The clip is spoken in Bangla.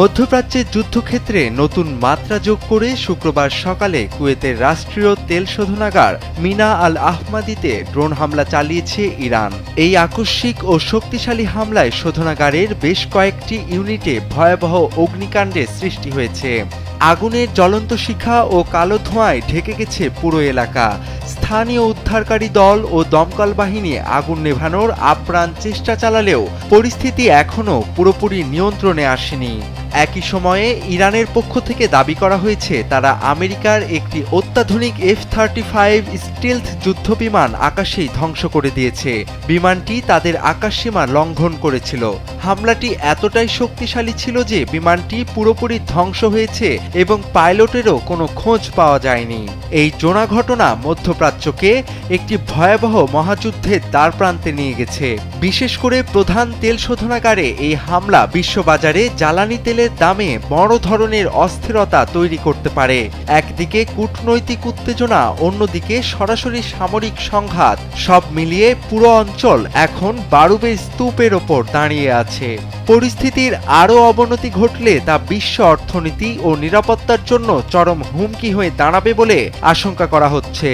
মধ্যপ্রাচ্যের যুদ্ধক্ষেত্রে নতুন মাত্রা যোগ করে শুক্রবার সকালে কুয়েতের রাষ্ট্রীয় তেল শোধনাগার মিনা আল আহমাদিতে ড্রোন হামলা চালিয়েছে ইরান। এই আকস্মিক ও শক্তিশালী হামলায় শোধনাগারের বেশ কয়েকটি ইউনিটে ভয়াবহ অগ্নিকাণ্ডের সৃষ্টি হয়েছে। আগুনের জ্বলন্ত শিখা ও কালো ধোঁয়ায় ঢেকে গেছে পুরো এলাকা। স্থানীয় উদ্ধারকারী দল ও দমকল বাহিনী আগুন নেভানোর আপ্রাণ চেষ্টা চালালেও পরিস্থিতি এখনও পুরোপুরি নিয়ন্ত্রণে আসেনি। একই সময়ে ইরানের পক্ষ থেকে দাবি করা হয়েছে তারা আমেরিকার একটি অত্যাধুনিক F-35 স্টিলথ যুদ্ধবিমান আকাশেই ধ্বংস করে দিয়েছে। বিমানটি তাদের আকাশসীমা লঙ্ঘন করেছিল। হামলাটি এতটাই শক্তিশালী ছিল যে বিমানটি পুরোপুরি ধ্বংস হয়েছে এবং পাইলটেরও কোনো খোঁজ পাওয়া যায়নি। এই জোড়া ঘটনা মধ্যপ্রাচ্যকে একটি ভয়াবহ মহাযুদ্ধের দ্বারপ্রান্তে নিয়ে গেছে। বিশেষ করে প্রধান তেল শোধনাগারে এই হামলা বিশ্ববাজারে জ্বালানি তেলের দামে বড় ধরনের অস্থিরতা তৈরি করতে পারে। একদিকে কূটনৈতিক উত্তেজনা, অন্যদিকে সরাসরি সামরিক সংঘাত, সব মিলিয়ে পুরো অঞ্চল এখন বারুদের স্তূপের ওপর দাঁড়িয়ে আছে। পরিস্থিতির আরও অবনতি ঘটলে তা বিশ্ব অর্থনীতি ও নিরাপত্তার জন্য চরম হুমকি হয়ে দাঁড়াবে বলে আশঙ্কা করা হচ্ছে।